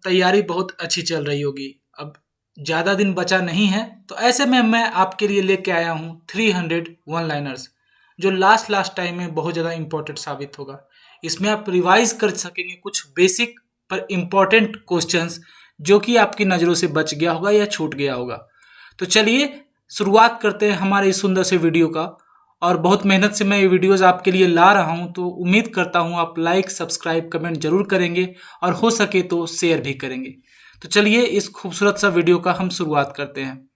तैयारी बहुत अच्छी चल रही होगी। अब ज़्यादा दिन बचा नहीं है, तो ऐसे में मैं आपके लिए लेके आया हूँ 300 वन लाइनर्स, जो लास्ट टाइम में बहुत ज़्यादा इम्पोर्टेंट साबित होगा। इसमें आप रिवाइज कर सकेंगे कुछ बेसिक पर इम्पोर्टेंट क्वेश्चंस जो कि आपकी नज़रों से बच गया होगा या छूट गया होगा। तो चलिए शुरुआत करते हैं हमारे इस सुंदर से वीडियो का। और बहुत मेहनत से मैं ये वीडियोस आपके लिए ला रहा हूं, तो उम्मीद करता हूं आप लाइक, सब्सक्राइब, कमेंट जरूर करेंगे और हो सके तो शेयर भी करेंगे। तो चलिए इस खूबसूरत सा वीडियो का हम शुरुआत करते हैं।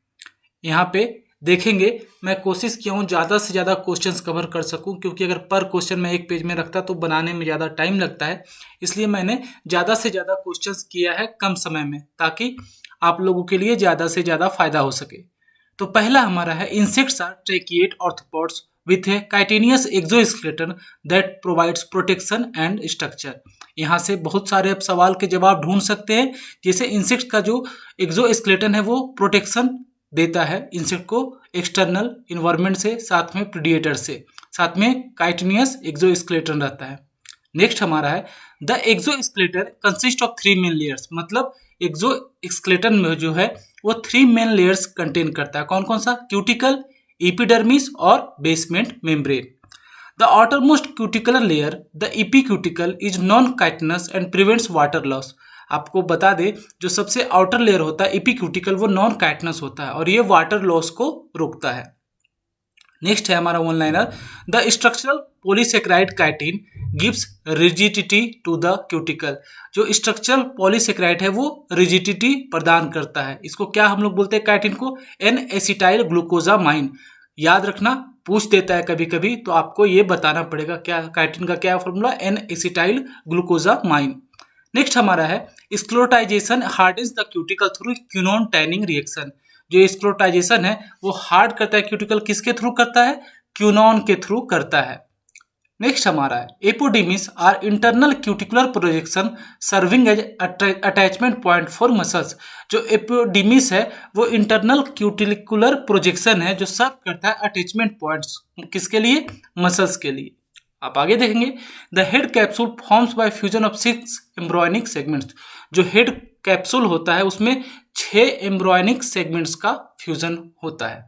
यहाँ पे देखेंगे, मैं कोशिश किया हूँ ज़्यादा से ज़्यादा क्वेश्चंस कवर कर सकूँ, क्योंकि अगर पर क्वेश्चन मैं एक पेज में रखता तो बनाने में ज़्यादा टाइम लगता है। इसलिए मैंने ज़्यादा से ज़्यादा क्वेश्चंस किया है कम समय में, ताकि आप लोगों के लिए ज़्यादा से ज़्यादा फायदा हो सके। तो पहला हमारा है, insects are tracheate arthropods with a chitinous exoskeleton that provides protection and structure। यहाँ से बहुत सारे आप सवाल के जवाब ढूंढ सकते हैं। जैसे इंसेक्ट का जो एक्सोस्केलेटन है वो प्रोटेक्शन देता है इंसेक्ट को एक्सटर्नल इन्वायरमेंट से, साथ में प्रीडेटर से, साथ में काइटिनियस एक्सोस्केलेटन रहता है। नेक्स्ट हमारा है, the exoskeleton consist of 3 main layers. मतलब एक्सोस्केलेटन में जो है वो 3 मेन लेयर्स कंटेन करता है। कौन कौन सा? क्यूटिकल, एपिडर्मिस और basement membrane. The outermost cuticular layer, the epicuticle, is non chitinous and prevents water loss. आपको बता दें, जो सबसे आउटर लेयर होता है एपिक्यूटिकल, वो नॉन काइटिनस होता है और ये वाटर लॉस को रोकता है। नेक्स्ट है हमारा one liner, the structural polysaccharide chitin gives rigidity to the cuticle. जो स्ट्रक्चरल पॉलीसेकेराइड है वो रिजिडिटी प्रदान करता है। इसको क्या हम लोग बोलते हैं? काइटिन को एन एसिटाइल ग्लूकोजामाइन। याद रखना, पूछ देता है कभी कभी, तो आपको ये बताना पड़ेगा क्या काइटिन का क्या formula, N acetyl glucosamine. Next हमारा है, sclerotization hardens the cuticle through quinone tanning reaction. जो स्क्लेरोटाइजेशन है वो हार्ड करता है क्यूटिकल, किसके थ्रू करता है? क्विनोन के थ्रू करता है। नेक्स्ट हमारा है, apodemes are internal cuticular projection serving as attachment point for muscles. जो एपोडिमिस है वो इंटरनल क्यूटिकुलर प्रोजेक्शन है जो सर्व करता है अटैचमेंट पॉइंट्स, किसके लिए? मसल्स के लिए। आप आगे देखेंगे, the head capsule forms bye fusion of 6 embryonic segments. जो हेड कैप्सूल होता है उसमें 6 एम्ब्रॉयनिक सेगमेंट्स का फ्यूजन होता है।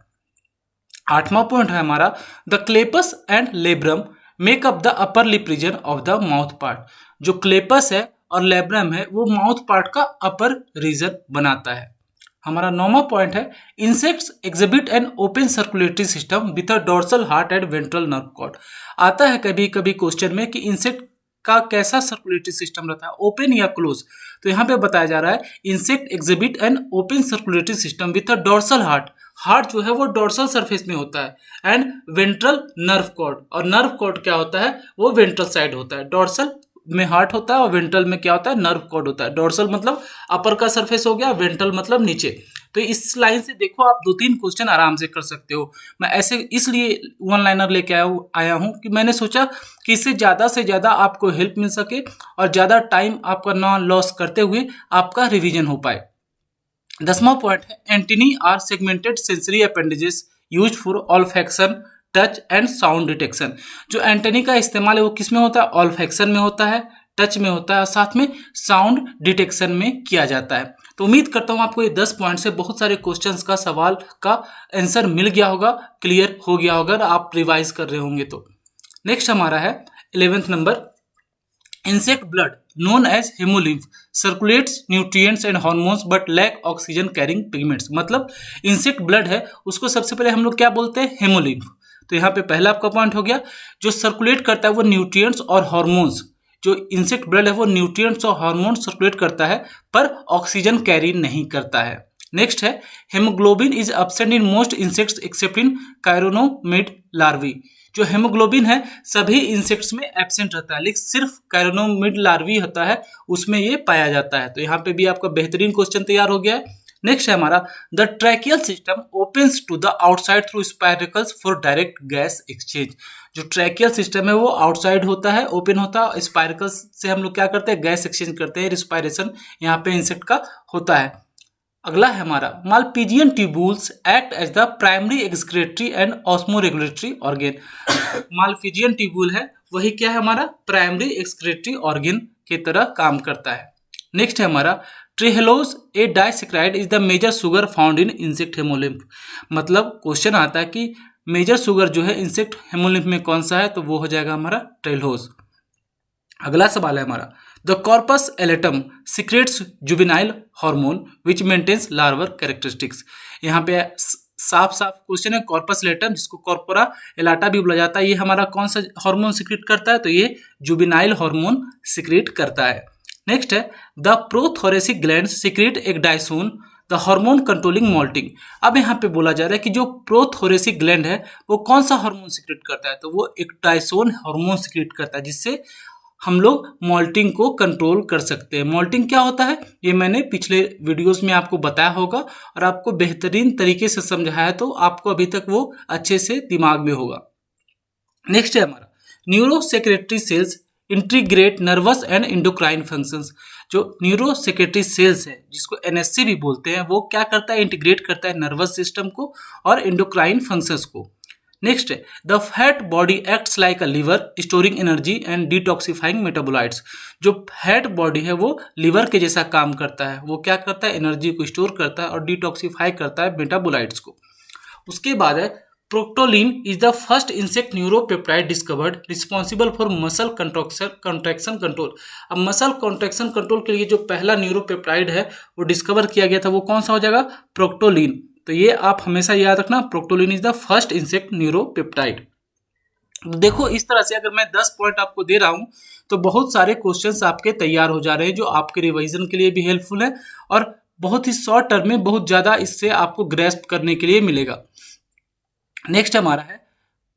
8वां पॉइंट है हमारा, the clypeus and labrum make up the upper lip region of the mouth part. जो क्लेपस है और लेब्रम है वो माउथ पार्ट का अपर रीजन बनाता है। हमारा 9वां पॉइंट है, insects exhibit an open circulatory system with a dorsal heart and ventral nerve cord. आता है कभी कभी क्वेश्चन में कि इंसेक्ट का कैसा सर्कुलेटरी सिस्टम रहता है, ओपन या क्लोज। तो यहाँ पे बताया जा रहा है, insect exhibit an open circulatory system with a dorsal heart. Heart जो है वो डोर्सल सरफेस में होता है एंड वेंट्रल नर्व कॉर्ड। और नर्व कॉर्ड क्या होता है? वो वेंट्रल साइड होता है। डोर्सल में हार्ट होता है और वेंट्रल में क्या होता है? नर्व कॉर्ड होता है। डोर्सल मतलब अपर का सरफेस हो गया, वेंट्रल मतलब नीचे। तो इस लाइन से देखो आप 2-3 क्वेश्चन आराम से कर सकते हो। मैं ऐसे इसलिए वन लाइनर लेके आया हूँ कि मैंने सोचा कि इससे से ज़्यादा आपको हेल्प मिल सके और ज़्यादा टाइम आपका ना लॉस करते हुए आपका रिवीजन हो पाए। 10वां पॉइंट है, antennae are segmented sensory appendages used for olfaction, touch and sound detection. जो एंटेनी का इस्तेमाल है वो किस में होता है? ऑल्फैक्शन में होता है, टच में होता है और साथ में साउंड डिटेक्शन में किया जाता है। तो उम्मीद करता हूँ आपको ये 10 पॉइंट से बहुत सारे क्वेश्चंस का सवाल का आंसर मिल गया होगा, क्लियर हो गया होगा अगर आप रिवाइज कर रहे होंगे तो। नेक्स्ट हमारा है 11th number, insect blood known as hemolymph circulates nutrients and hormones but lack oxygen carrying pigments। मतलब इंसेक्ट ब्लड है उसको सबसे पहले हम लोग क्या बोलते हैं? हेमोलिम्फ। तो यहाँ पे पहला आपका पॉइंट हो गया, जो सर्कुलेट करता है वो न्यूट्रिएंट्स और हार्मोन्स। जो इंसेक्ट ब्लड है वो न्यूट्रिएंट्स और हार्मोन्स सर्कुलेट करता है पर ऑक्सीजन कैरी नहीं करता है। नेक्स्ट है, haemoglobin is absent in most insects except in chironomid larvae. जो हेमोग्लोबिन है सभी इंसेक्ट्स में एब्सेंट रहता है, लेकिन सिर्फ कायरोनोमिड लार्वी होता है उसमें ये पाया जाता है। तो यहाँ पे भी आपका बेहतरीन क्वेश्चन तैयार हो गया है। नेक्स्ट है हमारा, the tracheal system opens to the outside through spiracles for direct gas exchange. जो ट्रैकियल सिस्टम है वो आउटसाइड होता है, ओपन होता है, स्पाइरकल्स से हम लोग क्या करते हैं? गैस एक्सचेंज करते हैं, रिस्पायरेशन यहाँ पे इंसेक्ट का होता है। अगला है हमारा, Malpighian tubules act as the primary excretory and osmoregulatory organ. Malpighian tubule है वही क्या है? हमारा प्राइमरी एक्सक्रेटरी ऑर्गेन की तरह काम करता है। नेक्स्ट है हमारा trehalose a disaccharide is the major sugar found in insect haemolymph. मतलब क्वेश्चन आता है कि मेजर शुगर जो है इंसेक्ट हेमोलिम्फ में कौन सा है, तो वो हो जाएगा हमारा ट्रिहेलोज। अगला सवाल है हमारा the corpus allatum secretes juvenile hormone which maintains larval characteristics. यहाँ पे साफ साफ क्वेश्चन है कॉर्पस एलेटम जिसको कॉर्पोरा एलाटा भी बोला जाता है, ये हमारा कौन सा हार्मोन सीक्रेट करता है, तो ये जुवेनाइल हार्मोन सीक्रेट करता है। नेक्स्ट है the prothoracic glands secrete ecdysone the hormone controlling moulting. अब यहाँ पे बोला जा रहा है कि जो प्रोथोरेसिक ग्लैंड है वो कौन सा हार्मोन सीक्रेट करता है, तो वो एक्डाइसोन हार्मोन सीक्रेट करता है, जिससे हम लोग मॉल्टिंग को कंट्रोल कर सकते हैं। मॉल्टिंग क्या होता है ये मैंने पिछले वीडियोस में आपको बताया होगा और आपको बेहतरीन तरीके से समझाया है, तो आपको अभी तक वो अच्छे से दिमाग में होगा। नेक्स्ट है हमारा neuro secretory cells integrate nervous and endocrine functions. जो न्यूरो सेक्रेटरी सेल्स है जिसको एनएससी भी बोलते हैं, वो क्या करता है, इंटीग्रेट करता है नर्वस सिस्टम को और इंडोक्राइन फंक्शंस को। नेक्स्ट है the fat body acts like a liver storing energy and detoxifying metabolites. जो फैट बॉडी है वो लिवर के जैसा काम करता है, वो क्या करता है, एनर्जी को स्टोर करता है और डिटॉक्सिफाई करता है मेटाबोलाइट्स को। उसके बाद है proctolin is the first insect neuropeptide discovered responsible for muscle contraction control. अब मसल कॉन्ट्रैक्शन कंट्रोल के लिए जो पहला न्यूरोपेप्टाइड है वो डिस्कवर किया गया था, वो कौन सा हो जाएगा, प्रोक्टोलिन। तो ये आप हमेशा याद रखना, proctolin is the first insect neuropeptide. देखो इस तरह से अगर मैं 10 पॉइंट आपको दे रहा हूं तो बहुत सारे क्वेश्चंस आपके तैयार हो जा रहे हैं जो आपके रिवीजन के लिए भी हेल्पफुल है और बहुत ही शॉर्ट टर्म में बहुत ज्यादा इससे आपको ग्रेस्प करने के लिए मिलेगा। नेक्स्ट हमारा है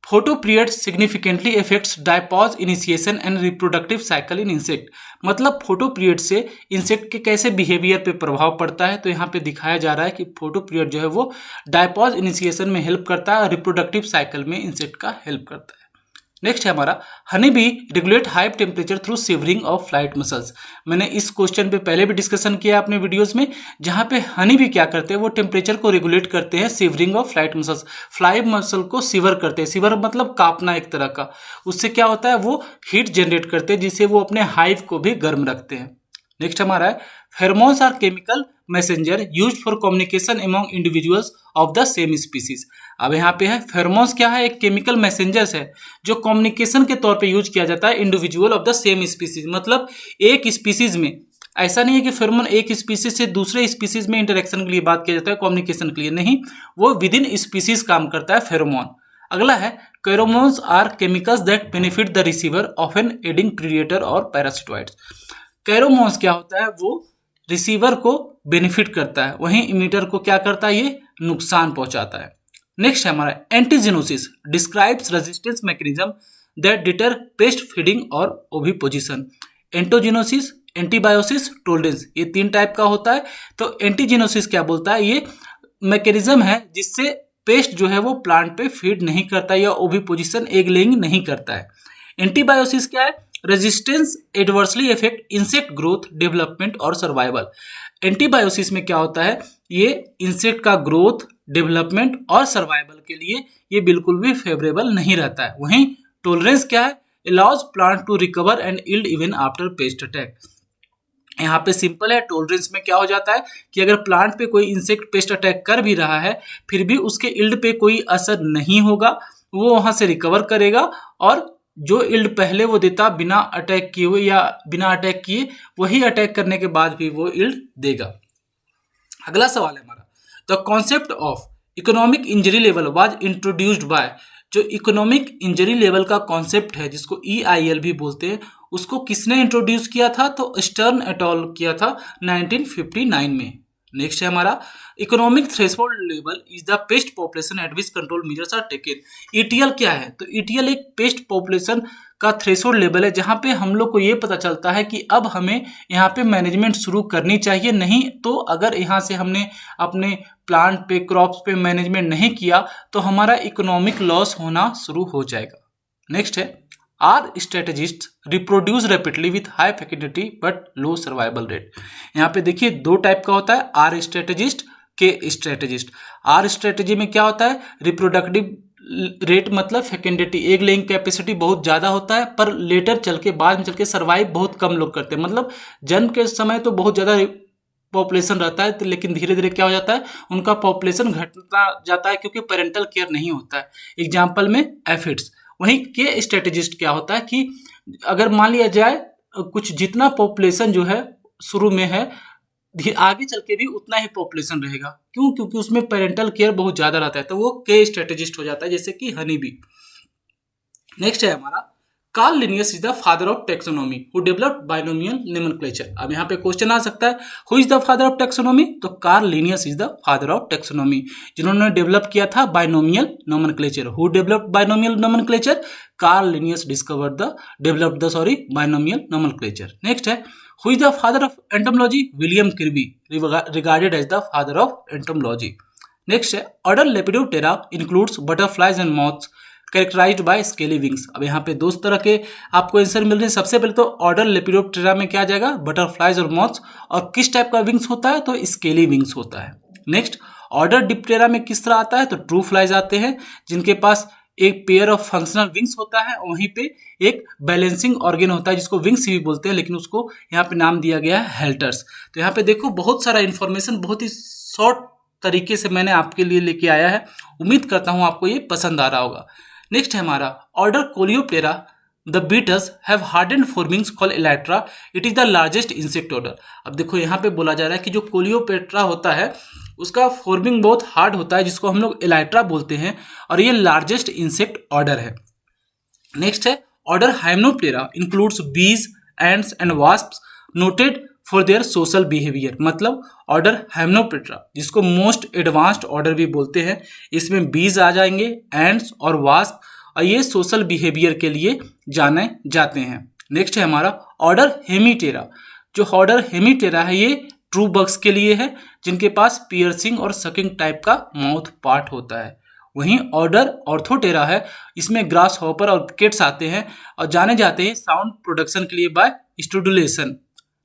photo period significantly effects diapause initiation and reproductive cycle in insect. मतलब फोटो पीरियड से इंसेक्ट के कैसे बिहेवियर पे प्रभाव पड़ता है, तो यहाँ पे दिखाया जा रहा है कि फोटो पीरियड जो है वो डायपॉज इनिशिएशन में हेल्प करता है और रिप्रोडक्टिव साइकिल में इंसेक्ट का हेल्प करता है। नेक्स्ट है हमारा honey bee regulate hive temperature through shivering of flight muscles. मैंने इस क्वेश्चन पे पहले भी डिस्कशन किया अपने वीडियोस में, जहां पे हनी बी क्या करते हैं, वो टेम्परेचर को रेगुलेट करते हैं shivering of flight muscles. Flight muscle को सिवर करते हैं, सिवर मतलब कांपना एक तरह का। उससे क्या होता है, वो हीट जनरेट करते हैं जिससे वो अपने हाइव को भी गर्म रखते हैं। नेक्स्ट हमारा है pheromones are chemical messenger used for communication among individuals of the same species. अब यहाँ पे है फेरोमोन्स क्या है, एक केमिकल मैसेंजर्स है जो कम्युनिकेशन के तौर पे यूज किया जाता है individual of the same species. मतलब एक स्पीसीज में, ऐसा नहीं है कि फेरोमोन एक स्पीसीज से दूसरे स्पीसीज में इंटरेक्शन के लिए बात किया जाता है, कम्युनिकेशन के लिए नहीं, वो विद इन स्पीसीज काम करता है फेरोमोन। अगला है pheromones are chemicals that benefit the receiver of an aiding predator और पैरासिटोइड्स। फेरोमोन्स क्या होता है, वो रिसीवर को बेनिफिट करता है, वहीं इमिटर को क्या करता है, ये नुकसान पहुंचाता है। नेक्स्ट है हमारा antixenosis describes resistance mechanism that deter pest feeding और ओविपोजिशन। एंटोजेनोसिस, एंटीबायोसिस, टोलरेंस, ये 3 टाइप का होता है। तो एंटीजेनोसिस क्या बोलता है, ये मैकेनिज्म है जिससे पेस्ट जो है वो प्लांट पे फीड नहीं करता या ओविपोजिशन एग लेइंग नहीं करता है। एंटीबायोसिस क्या है, resistance adversely effect insect growth, development और सर्वाइवल। एंटीबायोसिस में क्या होता है, ये इंसेक्ट का ग्रोथ, डेवलपमेंट और सर्वाइवल के लिए ये बिल्कुल भी फेवरेबल नहीं रहता है। वहीं टोलरेंस क्या है, allows plant to recover and yield even after pest attack. यहाँ पे सिंपल है, टोलरेंस में क्या हो जाता है कि अगर प्लांट पे कोई इंसेक्ट पेस्ट अटैक कर भी रहा है फिर भी उसके इल्ड पे कोई असर नहीं होगा, वो वहां से रिकवर करेगा और जो इल्ड पहले वो देता बिना अटैक किए हुए या बिना अटैक किए, वही अटैक करने के बाद भी वो इल्ड देगा। अगला सवाल है हमारा the concept of economic injury level was introduced by. जो इकोनॉमिक इंजरी लेवल का कॉन्सेप्ट है जिसको EIL भी बोलते हैं, उसको किसने इंट्रोड्यूस किया था, तो स्टर्न एट अल किया था 1959 में। नेक्स्ट है हमारा economic threshold level is the pest population at which control measures are taken. ETL क्या है, तो ETL एक पेस्ट पॉपुलेशन का थ्रेशोल्ड लेवल है जहां पे हम लोग को ये पता चलता है कि अब हमें यहाँ पे मैनेजमेंट शुरू करनी चाहिए, नहीं तो अगर यहाँ से हमने अपने प्लांट पे, क्रॉप्स पे मैनेजमेंट नहीं किया तो हमारा इकोनॉमिक लॉस होना शुरू हो जाएगा। नेक्स्ट है r strategists reproduce rapidly with high faculty but low survival rate. यहाँ पे देखिए 2 टाइप का होता है, r strategists, K strategists. R strategy में क्या होता है, रिप्रोडक्टिव रेट मतलब फेकेंडिटी, एग लेइंग कैपेसिटी बहुत ज़्यादा होता है, पर लेटर चल के बाद में चल के सर्वाइव बहुत कम लोग करते हैं। मतलब जन्म के समय तो बहुत ज़्यादा पॉपुलेशन रहता है, तो लेकिन धीरे धीरे क्या हो जाता है, उनका पॉपुलेशन घटता जाता है क्योंकि पेरेंटल केयर नहीं होता है। एग्जाम्पल में एफिड्स। वहीं के स्ट्रेटेजिस्ट क्या होता है कि अगर मान लिया जाए कुछ जितना पॉपुलेशन जो है शुरू में है, आगे चल के भी उतना ही पॉपुलेशन रहेगा। क्यों? क्योंकि उसमें पेरेंटल केयर बहुत ज़्यादा रहता है, तो वो के स्ट्रेटेजिस्ट हो जाता है, जैसे कि हनी बी। नेक्स्ट है हमारा Carl Linnaeus is the father of taxonomy who developed binomial nomenclature. अब यहाँ पे क्वेश्चन आ सकता है, who is the father of taxonomy? तो Carl Linnaeus is the father of taxonomy, जिन्होंने डेवलप किया था binomial nomenclature. Who developed binomial nomenclature? Carl Linnaeus developed the binomial nomenclature. Next है, who is the father of entomology? William Kirby, regarded as the father of entomology. Next है, order Lepidoptera includes butterflies and moths characterized by scaly wings. अब यहाँ पे दो तरह के आपको answer मिल रहे हैं। सबसे पहले तो ऑर्डर लेपिडोप्टेरा में क्या आ जाएगा, बटरफ्लाइज और मॉथ्स, और किस टाइप का विंग्स होता है, तो स्केली विंग्स होता है। नेक्स्ट, ऑर्डर डिप्टेरा में किस तरह आता है, तो ट्रू फ्लाइज आते हैं, जिनके पास एक पेयर ऑफ फंक्शनल विंग्स होता है, वहीं पे एक बैलेंसिंग ऑर्गन होता है जिसको विंग्स भी बोलते हैं, लेकिन उसको यहाँ पे नाम दिया गया है हेल्टर्स। तो यहाँ पे देखो बहुत सारा इंफॉर्मेशन बहुत ही शॉर्ट तरीके से मैंने आपके लिए लेके आया है। उम्मीद करता हूँ आपको ये पसंद आ रहा होगा। नेक्स्ट है हमारा order Coleoptera, the beetles have hardened forewings called elytra, it is the largest insect order. अब देखो यहाँ पे बोला जा रहा है कि जो कोलियोप्टेरा होता है उसका फोरविंग बहुत हार्ड होता है, जिसको हम लोग एलाइट्रा बोलते हैं, और ये लार्जेस्ट इंसेक्ट ऑर्डर है। नेक्स्ट है ऑर्डर हाइमेनोप्टेरा इंक्लूड्स बीज, ends and wasps noted for their social behaviour. मतलब ऑर्डर हाइमेनोप्टेरा, जिसको मोस्ट एडवांस्ड ऑर्डर भी बोलते हैं, इसमें बीज आ जाएंगे, एंड्स और वास्प, और ये सोशल बिहेवियर के लिए जाने जाते हैं। नेक्स्ट है हमारा ऑर्डर हेमीटेरा। जो ऑर्डर हेमीटेरा है ये ट्रू बग्स के लिए है, जिनके पास पियर्सिंग और सकिंग टाइप का माउथ पार्ट होता है। वहीं ऑर्डर ऑर्थोटेरा है, इसमें ग्रास हॉपर और क्रिकेट्स आते हैं और जाने जाते हैं साउंड प्रोडक्शन के लिए बाय स्टूडुलेशन।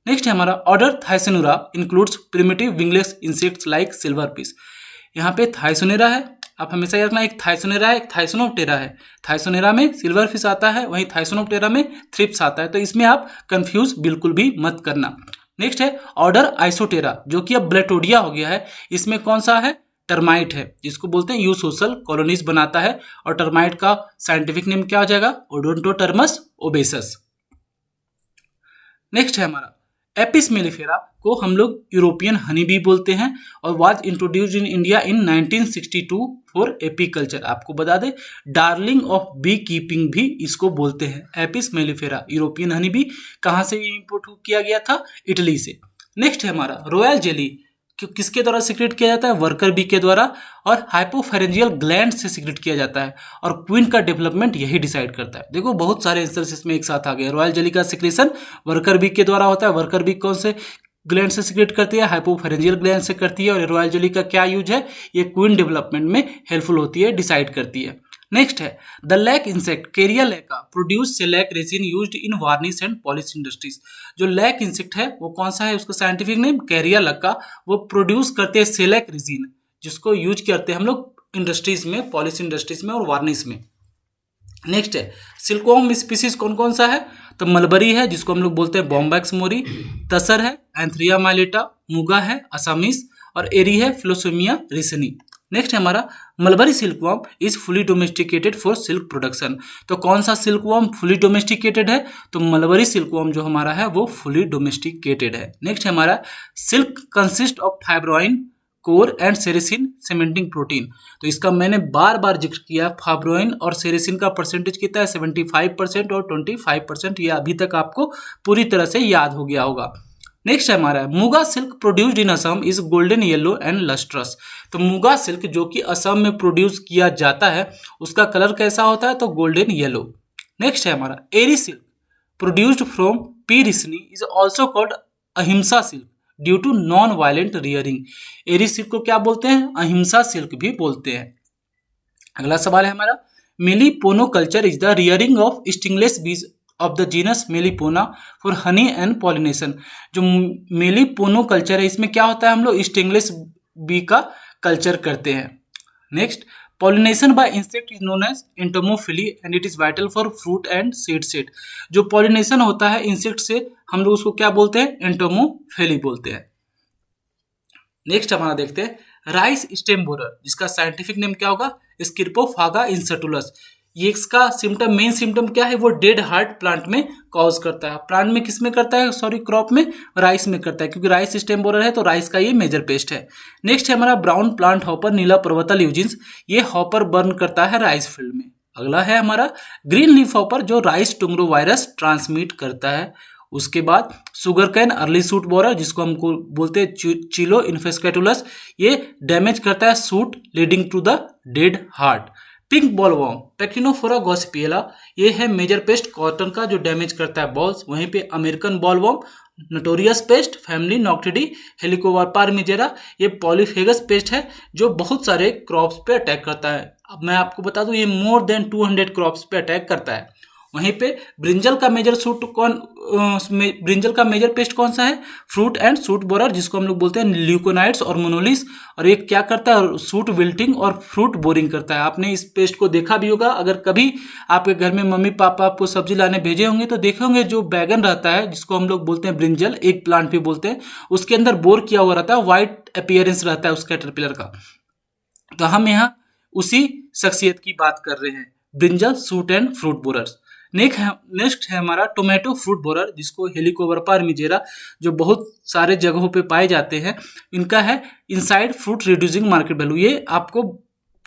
नेक्स्ट है हमारा order Thysanura includes primitive wingless insects like silverfish. यहाँ पे थाइसोनेरा है, आप हमेशा याद रखना, एक थाइसोनेरा है, एक थाइसोनोप्टेरा है। थाइसोनेरा में सिल्वरफिश आता है, वहीं थाइसोनोप्टेरा में थ्रिप्स आता है, तो इसमें आप कंफ्यूज बिल्कुल भी मत करना। नेक्स्ट है ऑर्डर आइसोटेरा, जो कि अब ब्लेटोडिया हो गया है। इसमें कौन सा है, टर्माइट है, जिसको बोलते हैं यूसोशल कॉलोनीज बनाता है, और टर्माइट का साइंटिफिक नेम क्या हो जाएगा, ओडोंटोटर्मस ओबेसस। नेक्स्ट है हमारा एपिस मेलिफेरा को हम लोग यूरोपियन हनी बी बोलते हैं, और was introduced in India in 1962 for apiculture. आपको बता दें डार्लिंग ऑफ बी कीपिंग भी इसको बोलते हैं। Apis mellifera European honey bee कहाँ से इंपोर्ट किया गया था, इटली से। नेक्स्ट है हमारा रॉयल जेली, किसके द्वारा सिक्रेट किया जाता है, वर्कर बी के द्वारा, और हाइपोफेरेंजियल ग्लैंड से सिक्रेट किया जाता है, और क्वीन का डेवलपमेंट यही डिसाइड करता है। देखो बहुत सारे आंसर्स इसमें एक साथ आ गए। रॉयल जेली का सिक्रेशन वर्कर बी के द्वारा होता है। वर्कर बी कौन से ग्लैंड से सिक्रेट करती है, हाइपोफेरेंजियल ग्लैंड से करती है, और रॉयल जेली का क्या यूज है, ये क्वीन डेवलपमेंट में हेल्पफुल होती है, डिसाइड करती है। नेक्स्ट है the lack insect Kerria lacca produce shellac resin used in varnish and polish industries. जो लैक इंसेक्ट है वो कौन सा है, उसका साइंटिफिक नेम कैरिया लैका। वो प्रोड्यूस करते हैं सेलैक रेजिन, जिसको यूज करते हैं हम लोग इंडस्ट्रीज में, पॉलिश इंडस्ट्रीज में और वार्निश में। नेक्स्ट है सिल्कवॉर्म स्पीसीज कौन कौन सा है, तो मलबरी है, जिसको हम लोग बोलते हैं बॉम्बैक्स मोरी, तसर है, एंथ्रिया माइलेटा, मुगा है, असामीस, और एरी है, फ्लोसोमिया रिसनी। नेक्स्ट है हमारा mulberry silkworm is fully domesticated for silk production. तो कौन सा सिल्कवॉर्म फुली डोमेस्टिकेटेड है, तो मलबरी सिल्कवॉर्म जो हमारा है वो फुली डोमेस्टिकेटेड है। नेक्स्ट है हमारा silk consist of fibroin core and sericin cementing protein. तो इसका मैंने बार बार जिक्र किया, फाइब्रोइन और सेरेसिन का परसेंटेज कितना है, 75% और 25%। ये अभी तक आपको पूरी तरह से याद हो गया होगा। नेक्स्ट है हमारा muga silk produced in Assam is golden yellow and lustrous. तो मुगा सिल्क जो कि असम में प्रोड्यूस किया जाता है उसका कलर कैसा होता है, तो गोल्डन येलो। नेक्स्ट है हमारा eri silk produced from P ricini is also called ahimsa silk due to non violent rearing. Eri silk को क्या बोलते हैं, अहिंसा सिल्क भी बोलते हैं। अगला सवाल है हमारा meliponiculture is the rearing of stingless bees of the genus Melipona for honey and pollination. जो मेलीपोनो कल्चर है इसमें क्या होता है, हम लोग स्टिंगलेस बी का कल्चर करते हैं। Next pollination by insect is known as entomophily and it is vital for fruit and seed set. जो पॉलिनेशन होता है इंसेक्ट से, हम लोग उसको क्या बोलते हैं? एंटोमोफिली बोलते हैं। नेक्स्ट हमारा देखते हैं राइस स्टेम बोरर, जिसका साइंटिफिक नेम क्या होगा? स्किर्पोफागा इंसर्टुलस। ये इसका सिम्टम, मेन सिम्टम क्या है? वो डेड हार्ट प्लांट में कॉज करता है। प्लांट में किस में करता है? सॉरी, क्रॉप में, राइस में करता है, क्योंकि राइस स्टेम बोरर है तो राइस का ये मेजर पेस्ट है। नेक्स्ट है हमारा ब्राउन प्लांट हॉपर, नीला पर्वतल यूजिन्स। ये हॉपर बर्न करता है राइस फील्ड में। अगला है हमारा ग्रीन लीफ हॉपर, जो राइस टुंगरो वायरस ट्रांसमिट करता है। उसके बाद sugar cane early suit borer, जिसको हमको बोलते हैं चिलो इन्फेस्केटुलस। ये डैमेज करता है shoot leading to the dead heart. Pink bollworm Pectinophora gossypiella, ये है मेजर पेस्ट कॉटन का, जो डैमेज करता है बॉल्स। वहीं पे American bollworm notorious pest, family Noctuidae Helicoverpa armigera, ये पॉलीफेगस पेस्ट है जो बहुत सारे क्रॉप्स पे अटैक करता है। अब मैं आपको बता दूं, ये मोर देन 200 क्रॉप्स पे अटैक करता है। वहीं पे ब्रिंजल का मेजर ब्रिंजल का मेजर पेस्ट कौन सा है? फ्रूट एंड सूट बोरर, जिसको हम लोग बोलते हैं ल्यूकोनाइट्स और मोनोलिस। और ये क्या करता है? सूट विल्टिंग और फ्रूट बोरिंग करता है। आपने इस पेस्ट को देखा भी होगा, अगर कभी आपके घर में मम्मी पापा आपको सब्जी लाने भेजे होंगे तो देखे होंगे, जो बैगन रहता है जिसको हम लोग बोलते हैं ब्रिंजल, एक प्लांट भी बोलते हैं, उसके अंदर बोर किया हुआ रहता है, व्हाइट अपीयरेंस रहता है उस कैटरपिलर का। तो हम यहाँ उसी शख्सियत की बात कर रहे हैं, brinjal, suit and fruit borers. Next है हमारा टोमेटो फ्रूट बोरर, जिसको हेलिकोबार मिजेरा, जो बहुत सारे जगहों पे पाए जाते हैं। इनका है inside fruit reducing market value, ये आपको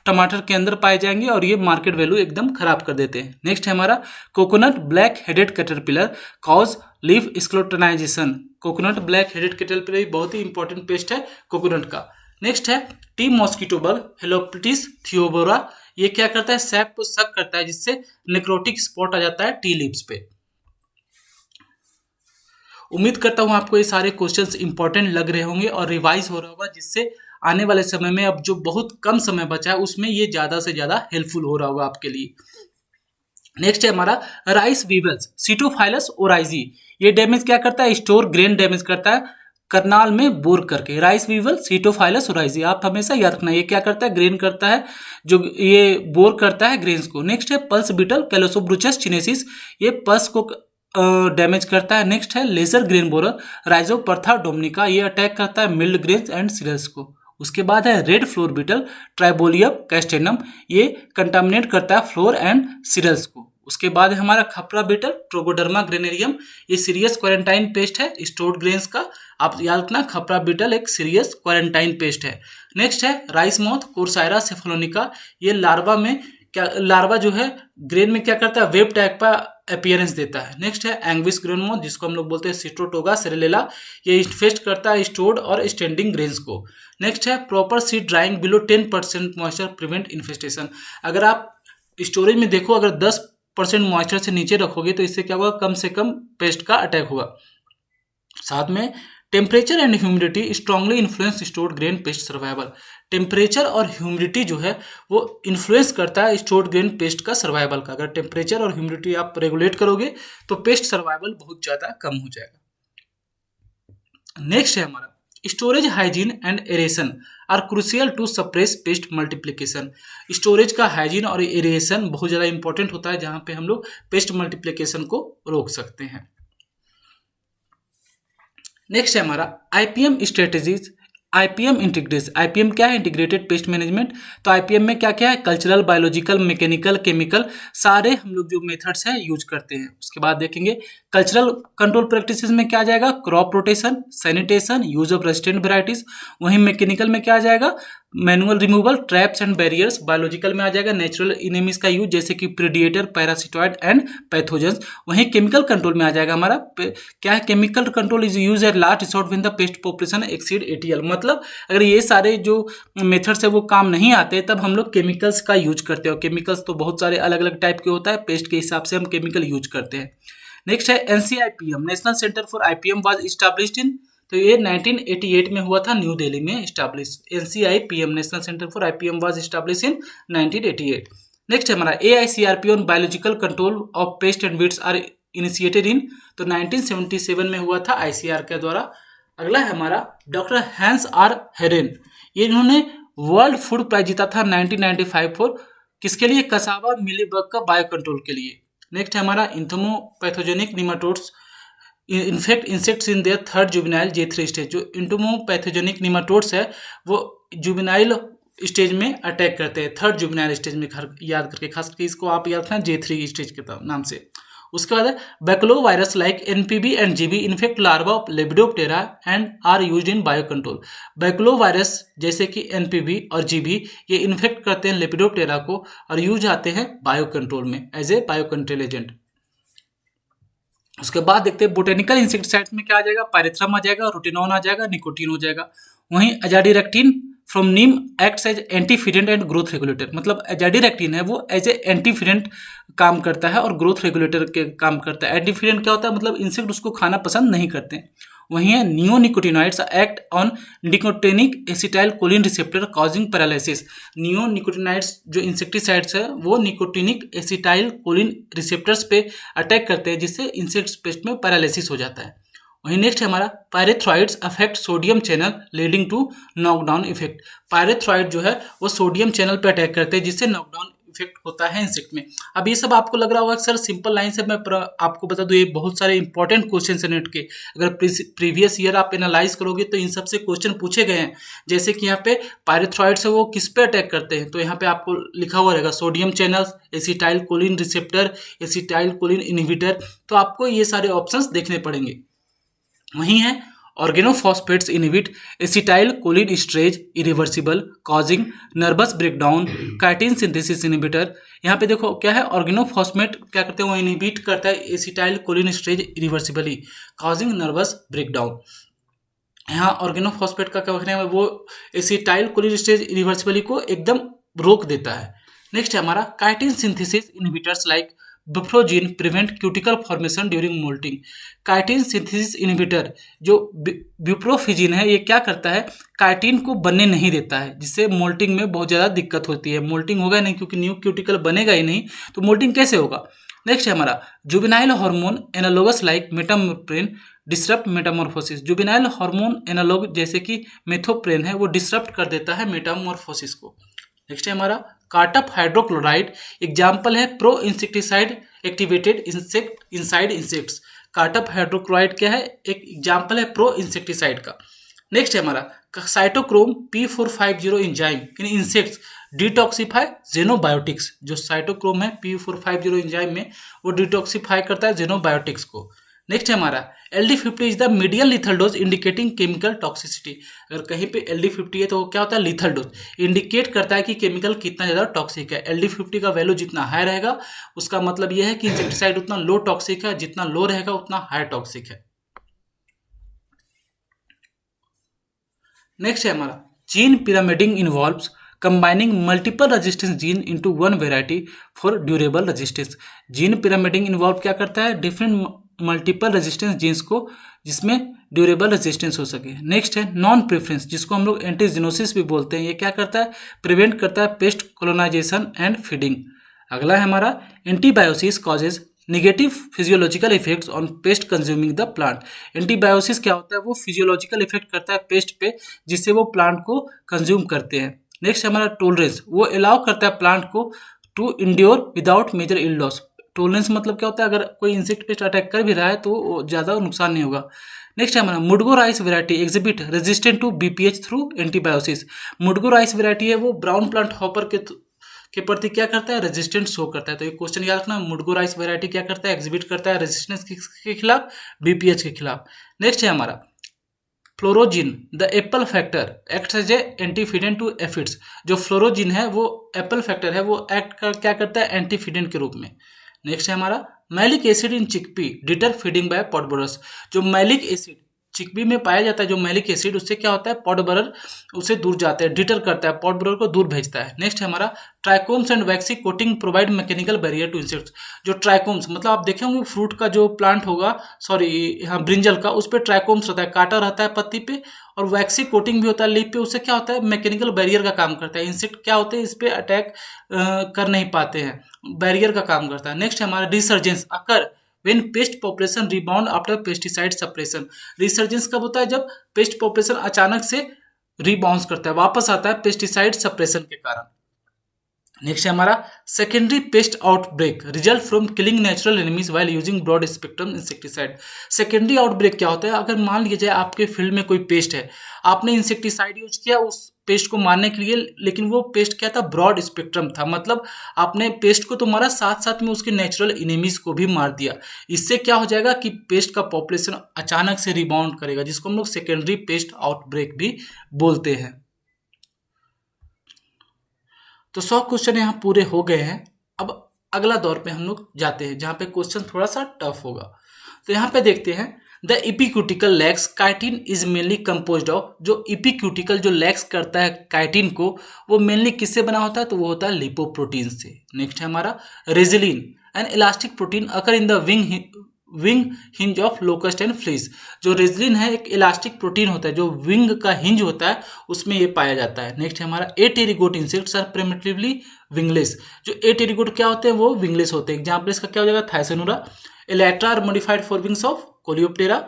टमाटर के अंदर पाए जाएंगे और ये मार्केट वैल्यू एकदम खराब कर देते हैं। नेक्स्ट है हमारा coconut black headed caterpillar, cause leaf skeletonization. Coconut black headed caterpillar बहुत ही इंपॉर्टेंट पेस्ट है कोकोनट का। नेक्स्ट है tea mosquito bug, Helopeltis theivora. ये क्या करता है? सैप को सक करता है, जिससे नेक्रोटिक स्पॉट आ जाता है टी लीव्स पे। उम्मीद करता हूं आपको ये सारे क्वेश्चंस इंपॉर्टेंट लग रहे होंगे और रिवाइज हो रहा होगा, जिससे आने वाले समय में, अब जो बहुत कम समय बचा है, उसमें ये ज्यादा से ज्यादा हेल्पफुल हो रहा होगा आपके लिए। नेक्स्ट है हमारा राइस वीवल्स, सिटोफाइलस ओराइजी। ये डैमेज क्या करता है? स्टोर ग्रेन डैमेज करता है करनाल में बोर करके। राइस वीवल सिटोफाइलस ओराइजी, आप हमेशा याद रखना, ये क्या करता है? ग्रेन करता है, जो ये बोर करता है ग्रेन्स को। नेक्स्ट है पल्स बीटल, कैलोसोब्रुचस चिनेसिस, ये पल्स को डैमेज करता है। नेक्स्ट है लेजर ग्रेन बोरर, राइजोपरथा डोमिनिका, ये अटैक करता है मिल्ड ग्रेन्स एंड सीरियल्स को। उसके बाद है रेड फ्लोर बीटल, ट्राइबोलियम कैस्टेनम, ये कंटामिनेट करता है फ्लोर एंड सीरियल्स को। उसके बाद है हमारा खपरा बीटल, ट्रोगोडर्मा ग्रेनेरियम, ये सीरियस क्वारंटाइन पेस्ट है स्टोर्ड ग्रेन्स का। आप याद रखना, खपरा बीटल एक सीरियस क्वारंटाइन पेस्ट है। नेक्स्ट है राइस मॉथ, कोर्सायरा सेफलोनिका, ये लार्वा में लार्वा जो है ग्रेन में क्या करता है? वेब टाइप का अपीयरेंस देता है। नेक्स्ट है एंग्विस ग्रेन मॉथ, जिसको हम लोग बोलते हैं सिट्रोटोगा सेरेलेला, ये इन्फेस्ट करता है स्टोर्ड और स्टैंडिंग ग्रेन्स को। नेक्स्ट है proper seed drying below 10% moisture prevent infestation. अगर आप स्टोरेज में देखो, अगर 10% मॉइस्चर से नीचे रखोगे तो इससे क्या होगा? कम से कम पेस्ट का अटैक होगा। साथ में temperature and humidity strongly influence stored grain paste survival. Temperature और ह्यूमिडिटी जो है वो इन्फ्लुएंस करता है स्टोर्ड ग्रेन पेस्ट का सर्वाइवल का। अगर टेम्परेचर और ह्यूमिडिटी आप रेगुलेट करोगे तो पेस्ट सर्वाइवल बहुत ज़्यादा कम हो जाएगा। नेक्स्ट है हमारा storage hygiene and aeration are crucial to suppress pest multiplication. Storage का हाइजीन और एरेशन बहुत ज़्यादा इंपॉर्टेंट होता है, जहाँ पे हम लोग पेस्ट मल्टीप्लिकेशन को रोक सकते हैं। नेक्स्ट है हमारा IPM strategies, IPM integrated. IPM क्या है? Integrated pest management. तो आईपीएम में क्या क्या है? कल्चरल, बायोलॉजिकल, मैकेनिकल, केमिकल, सारे हम लोग जो मेथड्स हैं यूज करते हैं। उसके बाद देखेंगे कल्चरल कंट्रोल प्रैक्टिसेस में क्या आ जाएगा? Crop rotation, sanitation, use of resistant varieties. वहीं मैकेनिकल में क्या आ जाएगा? Manual removal, traps and barriers. Biological में आ जाएगा नेचुरल इनेमीज का यूज, जैसे कि प्रीडिएटर, पैरासिटॉइड एंड पैथोजेंस। वहीं केमिकल कंट्रोल में आ जाएगा हमारा क्या है? Chemical control is use at last resort when the pest population exceed 80L। मतलब अगर ये सारे जो मेथड्स है वो काम नहीं आते, तब हम लोग केमिकल्स का यूज करते हैं। और केमिकल्स तो बहुत सारे अलग अलग टाइप के होता है, पेस्ट के हिसाब से हम केमिकल यूज करते हैं। नेक्स्ट है NCIPM, National Centre for IPM was established in, तो ये 1988 में हुआ था, न्यू दिल्ली में establish. NCIPM, National Centre for IPM was establish in 1988। Next है हमारा AICRP on biological control of pest and weeds are initiated in, तो 1977 में हुआ था आईसीआर के द्वारा। अगला है हमारा डॉक्टर हैंस आर हेरेन, ये इन्होंने वर्ल्ड फूड प्राइज जीता था 1995 फॉर किसके लिए? कसावा मिलीबग का बायो कंट्रोल के लिए। नेक्स्ट है हमारा entomopathogenic nematodes infect insects in their third juvenile J3 stage. जो इंटोमोपैथोजेनिक निमाटोड्स है वो जुबिनाइल स्टेज में अटैक करते हैं, थर्ड जुबिनाइल स्टेज में। याद करके, खास करके इसको आप याद रखना J3 स्टेज के नाम से। उसके बाद है baculovirus like NPB and GB infect larvae of Lepidoptera and are used in bio control. Baculovirus जैसे कि NPB और GB ये इन्फेक्ट करते हैं लेपिडोप्टेरा को और यूज आते हैं बायो कंट्रोल में as a bio control agent. उसके बाद देखते हैं बोटेनिकल इंसेक्टिसाइड्स में क्या आ जाएगा? पायरेथ्रम आ जाएगा, रोटिनॉन आ जाएगा, निकोटीन हो जाएगा। वहीं azadirachtin from neem acts as antifeedant and growth regulator. मतलब अजाडिरेक्टिन है वो एज ए एंटीफिडेंट काम करता है और ग्रोथ रेगुलेटर के काम करता है। एंटीफिडेंट क्या होता है? मतलब इंसेक्ट उसको खाना पसंद नहीं करते। वहीं है neonicotinoids act on nicotinic acetylcholine receptor causing paralysis. Neonicotinoids जो इंसेक्टिसाइड्स है वो निकोटिनिक एसिटाइल कोलिन रिसेप्टर्स पे अटैक करते हैं जिससे इंसेक्ट्स पेस्ट में पैरालिसिस हो जाता है। वहीं नेक्स्ट है हमारा pyrethroids affect sodium channel leading to knockdown effect. Pyrethroid जो है वो सोडियम चैनल पे अटैक करते हैं जिससे नॉकडाउन इफेक्ट होता है इंसेक्ट में। अब ये सब आपको लग रहा होगा सर सिंपल लाइन से मैं आपको बता दूं, ये बहुत सारे इंपॉर्टेंट क्वेश्चन है नेट के। अगर प्रीवियस ईयर आप एनालाइज करोगे तो इन सब से क्वेश्चन पूछे गए हैं। जैसे कि यहाँ पे पायरेथ्रॉइड्स है वो किस पे अटैक करते हैं, तो यहाँ पे आपको लिखा हुआ रहेगा sodium channels, acetyl choline receptor, acetyl choline inhibitor. तो आपको ये सारे ऑप्शंस देखने पड़ेंगे। वहीं है organophosphates inhibit acetyl choline esterase irreversible causing nervous breakdown chitin synthesis inhibitor. यहाँ पे देखो क्या है, ऑर्गेनोफॉस्फेट क्या करते हैं वो इनहिबिट करता है acetyl choline esterase irreversibly causing nervous breakdown. यहाँ ऑर्गेनोफॉस्फेट का क्या कहना है वो एसिटाइल कोलिन स्ट्रेज इरिवर्सिबली को एकदम रोक देता है। नेक्स्ट है हमारा chitin synthesis inhibitors like buprofezin prevent cuticle formation during moulting. Chitin synthesis inhibitor जो ब्यूप्रोफिजिन है ये क्या करता है, काइटिन को बनने नहीं देता है जिससे मोल्टिंग में बहुत ज़्यादा दिक्कत होती है। मोल्टिंग होगा नहीं क्योंकि न्यू क्यूटिकल बनेगा ही नहीं, तो मोल्टिंग कैसे होगा। नेक्स्ट है हमारा juvenile hormone analogues like methoprene disrupt metamorphosis. Juvenile hormone analogue जैसे कि मेथोप्रेन है वो डिसरप्ट कर देता है मेटामॉर्फोसिस को। नेक्स्ट है हमारा कार्टप हाइड्रोक्लोराइड एग्जाम्पल है pro insecticide activated insect inside insects. Cartap hydrochloride क्या है, एक एग्जाम्पल है प्रो इंसेक्टिसाइड का। नेक्स्ट है हमारा साइटोक्रोम P450 एंजाइम इन इंसेक्ट्स डिटॉक्सिफाई जेनोबायोटिक्स। जो साइटोक्रोम है P450 एंजाइम में वो डिटॉक्सिफाई करता है जेनोबायोटिक्स को। नेक्स्ट है हमारा LD50 is the medium lethal dose indicating chemical toxicity. अगर कहीं पे LD50 है तो क्या होता है, लीथल डोज इंडिकेट करता है कि केमिकल कितना ज़्यादा टॉक्सिक है। LD50 का वैल्यू जितना हाई रहेगा उसका मतलब यह है कि इंसेक्टिसाइड उतना लो टॉक्सिक है, जितना लो रहेगा उतना हाई टॉक्सिक है। नेक्स्ट है हमारा gene pyramiding involves combining multiple resistance gene into one variety for durable resistance. Gene pyramiding involve क्या करता है, डिफरेंट मल्टीपल रेजिस्टेंस जीन्स को जिसमें ड्यूरेबल रेजिस्टेंस हो सके। नेक्स्ट है नॉन प्रेफरेंस जिसको हम लोग एंटीजिनोसिस भी बोलते हैं। ये क्या करता है, प्रिवेंट करता है पेस्ट कॉलोनाइजेशन एंड फीडिंग। अगला है हमारा antibiosis causes negative physiological effects on paste consuming the plant. Antibiosis क्या होता है, वो फिजियोलॉजिकल इफेक्ट करता है पेस्ट पे जिससे वो प्लांट को कंज्यूम करते हैं। नेक्स्ट हमारा टोलरेंस, वो अलाउ करता है प्लांट को to endure without major yield loss. Tolerance मतलब क्या होता है, अगर कोई इंसेक्ट पेस्ट अटैक कर भी रहा है तो ज़्यादा नुकसान नहीं होगा। नेक्स्ट है हमारा Mudgo rice variety exhibit resistant to BPH through antibiosis. Mudgo rice variety है वो ब्राउन प्लांट हॉपर के प्रति क्या करता है, रेजिस्टेंट शो करता है। तो ये क्वेश्चन याद रखना, मुडगो राइस वेराइटी क्या करता है, एग्जिबिट करता है रेजिस्टेंस के खिलाफ, BPH के खिलाफ। नेक्स्ट है हमारा phlorizin the apple factor act as a antifeedant to aphids. जो फ्लोरोजिन है वो एप्पल फैक्टर है वो एक्ट क्या करता है, एंटीफिडेंट के रूप में। नेक्स्ट है हमारा malic acid in chickpea deter feeding by pod borers. जो मैलिक एसिड चिकपी में पाया जाता है, जो मैलिक एसिड, उससे क्या होता है, पॉट बोरर उससे दूर जाते हैं, डिटर करता है, पॉट बोरर को दूर भेजता है। नेक्स्ट है हमारा trichomes and waxy coating provide mechanical barrier to insects. जो ट्राइकोम्स मतलब आप देखे होंगे फ्रूट का जो प्लांट होगा, सॉरी यहाँ ब्रिंजल का, उस पर ट्राइकोम्स रहता है, कांटा रहता है पत्ती पे, और वैक्सी कोटिंग भी होता है लीफ पे। उससे क्या होता है, मैकेनिकल बैरियर का काम करता है। इंसेक्ट क्या होते हैं इस पर अटैक कर नहीं पाते हैं, बैरियर का काम करता है। नेक्स्ट है हमारा resurgence occur when paste population rebound after pesticide suppression. Resurgence कब होता है, जब पेस्ट पॉपुलेशन अचानक से रीबाउंस करता है, वापस आता है पेस्टिसाइड सप्रेशन के कारण। नेक्स्ट है हमारा secondary pest outbreak result from killing natural enemies while using broad spectrum insecticide. Secondary outbreak क्या होता है? अगर मान लीजिए आपके फील्ड में कोई पेस्ट है, आपने इंसेक्टिसाइड यूज किया उस पेस्ट को मारने के लिए, लेकिन वो पेस्ट क्या था? ब्रॉड स्पेक्ट्रम था, मतलब आपने पेस्ट को तो मारा, साथ साथ में उसके नेचुरल एनिमीज को भी मार दिया। इससे क्या हो जाएगा कि पेस्ट का पॉपुलेशन अचानक से रिबाउंड करेगा, जिसको हम लोग सेकेंडरी पेस्ट आउटब्रेक भी बोलते हैं। तो 100 क्वेश्चन यहाँ पूरे हो गए हैं। अब अगला दौर पे हम लोग जाते हैं, जहाँ पे क्वेश्चन थोड़ा सा टफ होगा। तो यहाँ पे देखते हैं, the epicuticle lacks chitin is mainly composed of. जो इपिक्यूटिकल जो लेग्स करता है काइटिन को, वो मेनली किससे बना होता है? तो वो होता है लिपोप्रोटीन से। नेक्स्ट है हमारा resilin, an elastic protein occur in the wing hinge of locust and fleas. जो रेजिलिन है एक इलास्टिक प्रोटीन होता है, जो विंग का हिंज होता है उसमें ये पाया जाता है। नेक्स्ट है हमारा एटेरिगोट इंसेक्ट्स आर प्रिमिटिवली विंगलेस। जो एटेरिगोट क्या होते हैं? वो विंगलेस होते हैं। एग्जाम्पल इसका क्या हो जाएगा? Thysanura. Elytra are modified for wings of Coleoptera.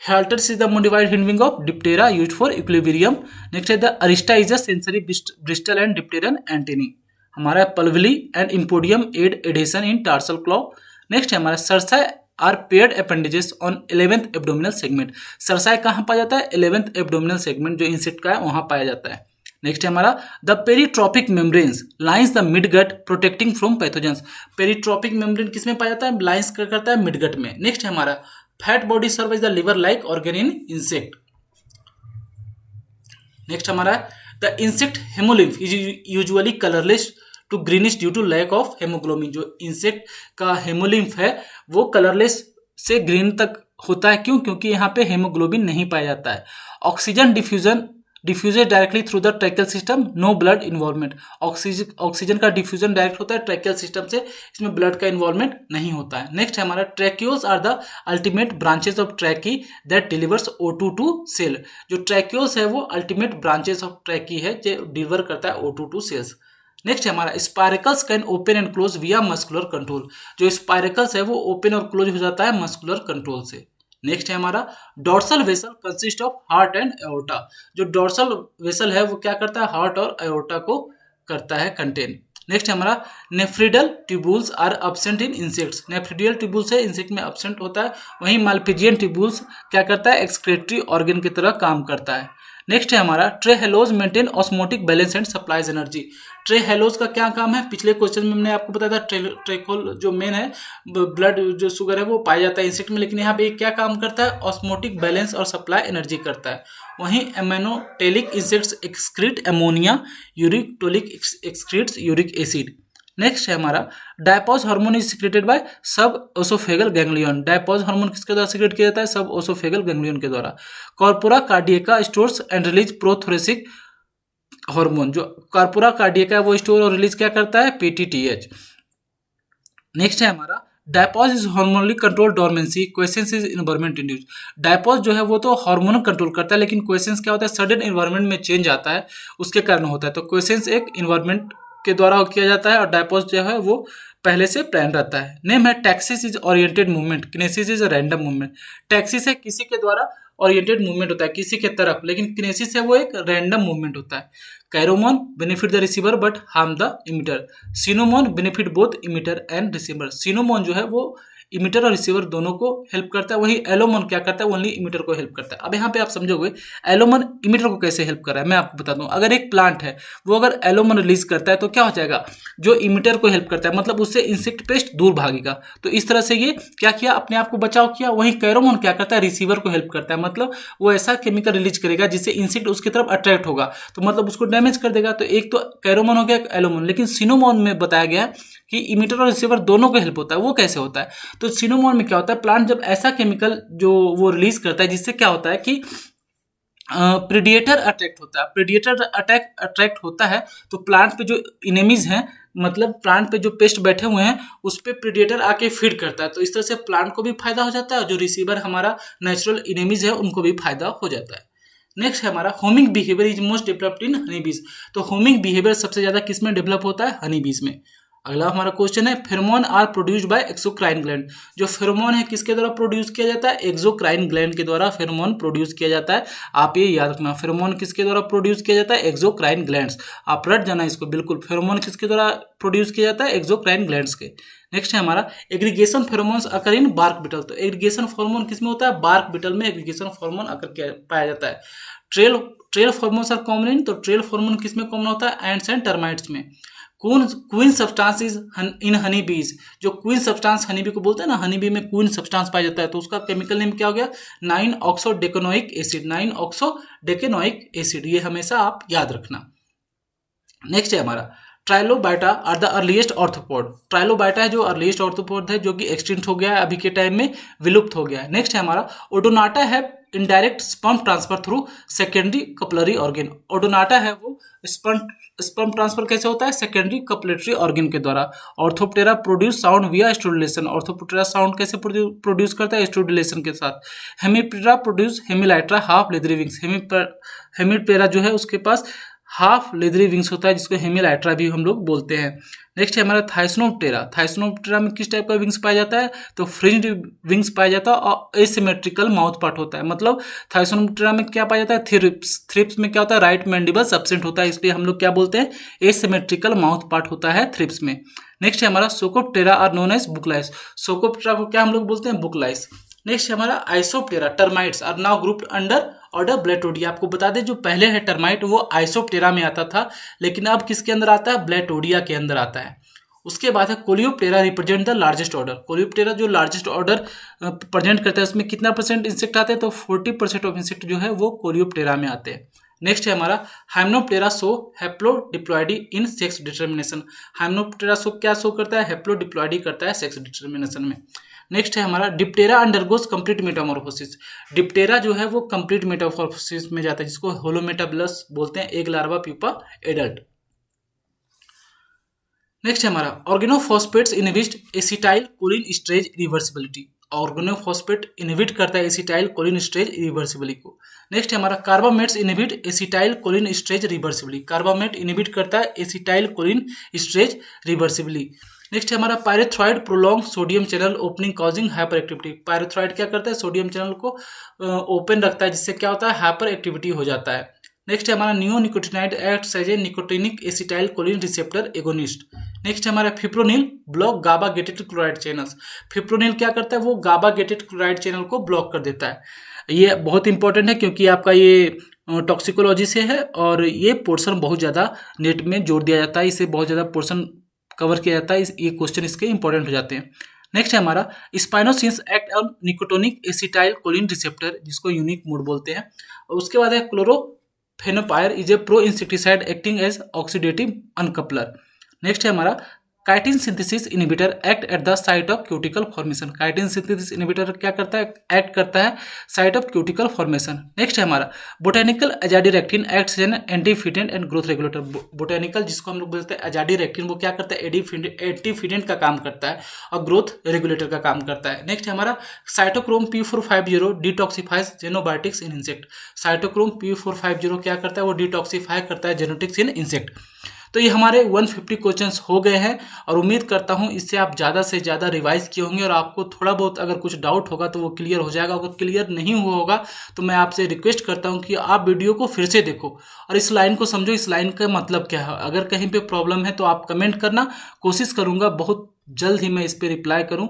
Halteres is the modified hind wing of Diptera used for equilibrium. Next है the arista is a sensory bristle and dipteran antennae. हमारा pulvilli and empodium aid adhesion in tarsal claw. Next है हमारा cerci are paired appendages on 11th abdominal segment. Cerci कहाँ पाया जाता है? 11th abdominal segment जो insect का है वहां पाया जाता है। नेक्स्ट है हमारा the peritrophic membranes lines the midgut protecting from pathogens. Peritrophic membrane किसमें पाया जाता है? लाइंस करता है मिडगट में। नेक्स्ट है हमारा fat body serve as the liver like organ in insect. Next हमारा the insect haemolymph is usually colourless to greenish due to lack of haemoglobin. जो इंसेक्ट का हेमोलिम्फ है वो कलरलेस से ग्रीन तक होता है। क्यों? क्योंकि यहाँ पे हेमोग्लोबिन नहीं पाया जाता है। Oxygen diffuses directly through the tracheal system, no blood involvement. Oxygen का डिफ्यूजन डायरेक्ट होता है ट्रैकियल सिस्टम से, इसमें ब्लड का इन्वॉल्वमेंट नहीं होता है। नेक्स्ट है हमारा tracheoles are the ultimate branches of trachea that delivers O2 to cell. जो ट्रैक्यूल्स है वो अल्टीमेट ब्रांचेस ऑफ ट्रैकी है जो डिलीवर करता है O2 टू सेल्स। नेक्स्ट है हमारा स्पाइरकल्स कैन ओपन एंड क्लोज विया मस्कुलर कंट्रोल। जो स्पाइरकल्स है वो ओपन और क्लोज हो जाता है मस्कुलर कंट्रोल से। नेक्स्ट है हमारा dorsal vessel consist of heart and aorta. जो डोर्सल वेसल है वो क्या करता है? हार्ट और एओर्टा को करता है कंटेन। नेक्स्ट है हमारा nephridial tubules are absent in insects. Nephridial tubules है इंसेक्ट में एब्सेंट होता है। वहीं मालपिजियन ट्यूबुल्स क्या करता है? एक्सक्रेटरी ऑर्गन की तरह काम करता है। नेक्स्ट है हमारा trehalose maintain osmotic balance and supplies energy. Trehalose का क्या काम है? पिछले क्वेश्चन में मैंने आपको बताया था ट्रेकोल जो मेन है ब्लड जो शुगर है वो पाया जाता है इंसेक्ट में, लेकिन यहाँ पे क्या काम करता है? ऑस्मोटिक बैलेंस और सप्लाई एनर्जी करता है। वहीं ammonotelic insects excrete ammonia, uricotelic excretes uric acid. Next है हमारा diapause hormone is secreted by sub oesophageal ganglion. Diapause hormone किसके द्वारा सिक्रेट किया जाता है? सब ओसोफेगल गैंग्लियन के द्वारा। Corpora cardiaca stores and release prothoracic hormone. जो कॉर्पोरा कार्डियका है वो स्टोर और रिलीज क्या करता है? PTTH। नेक्स्ट है हमारा diapause is hormonally control dormancy, questions is environment induce. Diapause जो है वो तो हार्मोन कंट्रोल करता है, लेकिन क्वेश्चंस क्या होता है? सडन इन्वायरमेंट में चेंज आता है उसके कारण होता है। तो क्वेश्चंस एक इन्वायरमेंट के द्वारा किया जाता है और डायपॉज जो है वो पहले से प्लान रहता है। नेम है taxis is oriented movement, kinesis is random movement. Taxis है किसी के द्वारा ओरिएंटेड मूवमेंट होता है किसी के तरफ, लेकिन किनेसिस है वो एक रैंडम मूवमेंट होता है। Kairomone benefit the receiver but harm the emitter. Synomone benefit both emitter and receiver. Synomone जो है वो इमिटर और रिसीवर दोनों को हेल्प करता है, वही एलोमोन क्या करता है? ओनली इमिटर को हेल्प करता है। अब यहाँ पे आप समझोगे एलोमोन इमिटर को कैसे हेल्प कर रहा है, मैं आपको बता दूं। अगर एक प्लांट है वो अगर एलोमोन रिलीज करता है तो क्या हो जाएगा? जो इमिटर को हेल्प करता है, मतलब उससे इंसेक्ट पेस्ट दूर भागेगा। तो इस तरह से ये क्या किया? अपने आप को बचाव किया। वहीं कैरोमोन क्या करता है? रिसीवर को हेल्प करता है, मतलब वो ऐसा केमिकल रिलीज करेगा जिससे इंसेक्ट उसकी तरफ अट्रैक्ट होगा, तो मतलब उसको डैमेज कर देगा। तो एक तो कैरोमोन हो गया, एलोमोन। लेकिन सिनोमोन में बताया गया है कि इमिटर और रिसीवर दोनों को हेल्प होता है। वो कैसे होता है? तो सिनोमोन में क्या होता है? प्लांट जब ऐसा केमिकल जो वो रिलीज करता है जिससे क्या होता है कि प्रेडिएटर अट्रैक्ट होता है। प्रेडिएटर अट्रैक्ट होता है तो प्लांट पे जो इनेमीज हैं, मतलब प्लांट पे जो पेस्ट बैठे हुए हैं उस पे प्रेडिएटर आके फीड करता है। तो इस तरह से प्लांट को भी फायदा हो जाता है और जो रिसीवर हमारा नेचुरल इनेमीज है उनको भी फायदा हो जाता है। नेक्स्ट है हमारा homing behaviour is most developed in Honey बीज। तो होमिंग बिहेवियर सबसे ज्यादा किस में डेवलप होता है? हनी बीज में। अगला हमारा क्वेश्चन है pheromone are produced by exocrine gland. जो फेरोमोन है किसके द्वारा प्रोड्यूस किया जाता है? एक्सोक्राइन ग्लैंड के द्वारा फेरोमोन प्रोड्यूस किया जाता है। आप ये याद रखना, फेरोमोन किसके द्वारा प्रोड्यूस किया जाता है? Exocrine glands. आप रट जाना इसको बिल्कुल, फेरोमोन किसके द्वारा प्रोड्यूस किया जाता है? एक्सोक्राइन ग्लैंड्स के। नेक्स्ट है हमारा एग्रीगेशन फेरोमोन्स अकर इन बार्क बीटल। तो एग्रीगेशन फार्मोन किसमें होता है? बार्क बीटल में एग्रीगेशन फार्मोन अकर पाया जाता है। ट्रेल फार्मोन्स आर कॉमन इन, तो ट्रेल फार्मोन किसमें कॉमन होता है? एंड्स एंड टर्माइट्स में। क्वीन सब्सटेंस इन हनी बीज। जो क्वीन सब्सटेंस हनी बी को बोलते हैं ना, हनी बी में क्वीन सब्सटेंस पाया जाता है, तो उसका केमिकल नेम क्या हो गया? 9-ऑक्सोडेकेनोइक एसिड। 9-ऑक्सोडेकेनोइक एसिड, ये हमेशा आप याद रखना। नेक्स्ट है हमारा ट्राइलोबाइटा आर द अर्लीस्ट ऑर्थोपोड। ट्राइलोबाइटा है जो अर्लीस्ट ऑर्थोपोड है, जो कि एक्सटिंक्ट हो गया है, अभी के टाइम में विलुप्त हो गया है। नेक्स्ट है हमारा ओडोनाटा है indirect sperm transfer through secondary copulatory organ. Odonata है वो स्पर्म ट्रांसफर कैसे होता है? सेकेंडरी कपलेटरी ऑर्गन के द्वारा। ऑर्थोप्टेरा प्रोड्यूस साउंड विया स्टूडिलेशन। ऑर्थोप्टेरा साउंड कैसे प्रोड्यूस करता है? स्टूडिलेशन के साथ। हेमीप्टेरा प्रोड्यूस हेमिलाइट्रा हाफ लेदरी विंग्स। हेमीप्टेरा जो है उसके पास हाफ लेदरी विंग्स होता है, जिसको हेमिलाइट्रा भी हम लोग बोलते हैं। नेक्स्ट है हमारा थाइसनोप्टेरा। थाइसनोप्टेरा में किस टाइप का विंग्स पाया जाता है? तो फ्रिंज्ड विंग्स पाया जाता है और एसिमेट्रिकल माउथ पार्ट होता है। मतलब थाइसनोप्टेरा में क्या पाया जाता है? थ्रिप्स में क्या होता है? राइट मैंडिबल एब्सेंट होता है, इसलिए हम लोग क्या बोलते हैं? एसिमेट्रिकल माउथ पार्ट होता है थ्रिप्स में। नेक्स्ट है हमारा सोकोप्टेरा आर नोन एज बुकलाइस। सोकोप्टेरा को क्या हम लोग बोलते हैं? बुकलाइस। नेक्स्ट है हमारा Isoptera. Termites are now grouped under order Blattodea. आपको बता दें जो पहले है टर्माइट वो आइसोप्टेरा में आता था, लेकिन अब किसके अंदर आता है? ब्लेटोडिया के अंदर आता है। उसके बाद है Coleoptera represent the largest order. Coleoptera जो लार्जेस्ट ऑर्डर प्रेजेंट करता है, उसमें कितना परसेंट इंसेक्ट आते हैं? तो 40% ऑफ इंसेक्ट जो है वो कोलियोप्टेरा में आते हैं। नेक्स्ट है हमारा Hymenoptera show haplodiploidy in sex determination. Hymenoptera show क्या शो करता है? हैप्लोडिप्लॉइडी करता है सेक्स डिटर्मिनेशन में। नेक्स्ट है हमारा Diptera undergoes complete Metamorphosis. Diptera जो है वो कंप्लीट मेटामॉर्फोसिस में जाता है, जिसको होलोमेटाबलस बोलते हैं, egg larva pupa adult. Next है हमारा organophosphates inhibit acetylcholinesterase reversibility. Organophosphate inhibit करता है एसिटाइल कोलिन स्ट्रेज रिवर्सिबिलिटी को। नेक्स्ट है हमारा carbamates inhibit acetylcholinesterase reversibility. Carbamate inhibit करता है acetylcholinesterase reversibility. Next है हमारा pyrethroid prolong sodium channel opening causing hyper activity. Pyrethroid क्या करता है? सोडियम चैनल को ओपन रखता है, जिससे क्या होता है? हाइपर एक्टिविटी हो जाता है। नेक्स्ट है हमारा neonicotinoid acts as a nicotinic acetylcholine receptor agonist. Next है हमारा fipronil block GABA gated chloride channels. Fipronil क्या करता है? वो गाबा गेटेड क्लोराइड चैनल को ब्लॉक कर देता है। ये बहुत इंपॉर्टेंट है क्योंकि आपका ये टॉक्सिकोलॉजी से है और ये पोर्शन बहुत ज़्यादा नेट में जोड़ दिया जाता है, इसे बहुत ज़्यादा पोर्शन कवर किया जाता है, ये क्वेश्चन इसके इंपॉर्टेंट हो जाते हैं। नेक्स्ट है हमारा spinosyns act on nicotinic acetylcholine receptor, जिसको यूनिक मोड बोलते हैं। और उसके बाद है chlorfenapyr is a pro insecticide acting as oxidative uncoupler. Next है हमारा chitin synthesis inhibitor act at the site of cuticle formation. Chitin synthesis inhibitor क्या करता है? एक्ट करता है site of cuticle formation. Next है हमारा botanical azadirachtin acts an antifeedant and growth regulator. Botanical जिसको हम लोग बोलते हैं एजाडिरेक्टिन, वो क्या करता है? एंटीफिडेंट का काम करता है और ग्रोथ रेगुलेटर का काम करता है। नेक्स्ट है हमारा cytochrome P450 detoxifies xenobiotics in insect. Cytochrome P450 क्या करता है? वो डिटॉक्सिफाई करता है जेनेटिक्स इन इंसेक्ट। तो ये हमारे 150 क्वेश्चंस हो गए हैं और उम्मीद करता हूँ इससे आप ज़्यादा से ज़्यादा रिवाइज किए होंगे और आपको थोड़ा बहुत अगर कुछ डाउट होगा तो वो क्लियर हो जाएगा। अगर क्लियर नहीं हुआ होगा तो मैं आपसे रिक्वेस्ट करता हूँ कि आप वीडियो को फिर से देखो और इस लाइन को समझो, इस लाइन का मतलब क्या है। अगर कहीं पे प्रॉब्लम है तो आप कमेंट करना, कोशिश करूँगा बहुत जल्द ही मैं इस पर रिप्लाई करूँ।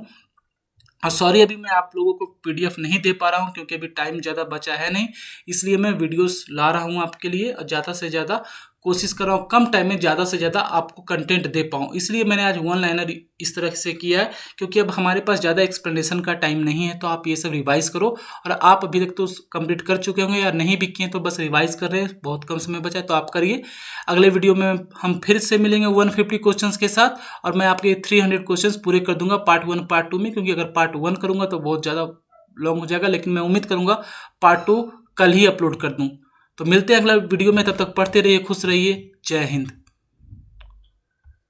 और सॉरी अभी मैं आप लोगों को PDF नहीं दे पा रहा हूँ क्योंकि अभी टाइम ज़्यादा बचा है नहीं, इसलिए मैं वीडियोस ला रहा हूँ आपके लिए और ज़्यादा से ज़्यादा कोशिश कर रहा हूँ कम टाइम में ज़्यादा से ज़्यादा आपको कंटेंट दे पाऊँ। इसलिए मैंने आज वन लाइनर इस तरह से किया है क्योंकि अब हमारे पास ज़्यादा एक्सप्लेनेशन का टाइम नहीं है। तो आप ये सब रिवाइज़ करो और आप अभी तक तो कंप्लीट कर चुके होंगे या नहीं भी किए तो बस रिवाइज़ कर रहे हैं, बहुत कम समय बचा है तो आप करिए। अगले वीडियो में हम फिर से मिलेंगे 150 क्वेश्चन के साथ और मैं आपके 300 क्वेश्चन पूरे कर दूंगा पार्ट 1 पार्ट 2 में, क्योंकि अगर पार्ट 1 करूँगा तो बहुत ज़्यादा लॉन्ग हो जाएगा, लेकिन मैं उम्मीद करूँगा पार्ट 2 कल ही अपलोड कर दूँ। तो मिलते हैं अगला वीडियो में, तब तक पढ़ते रहिए, खुश रहिए, जय हिंद।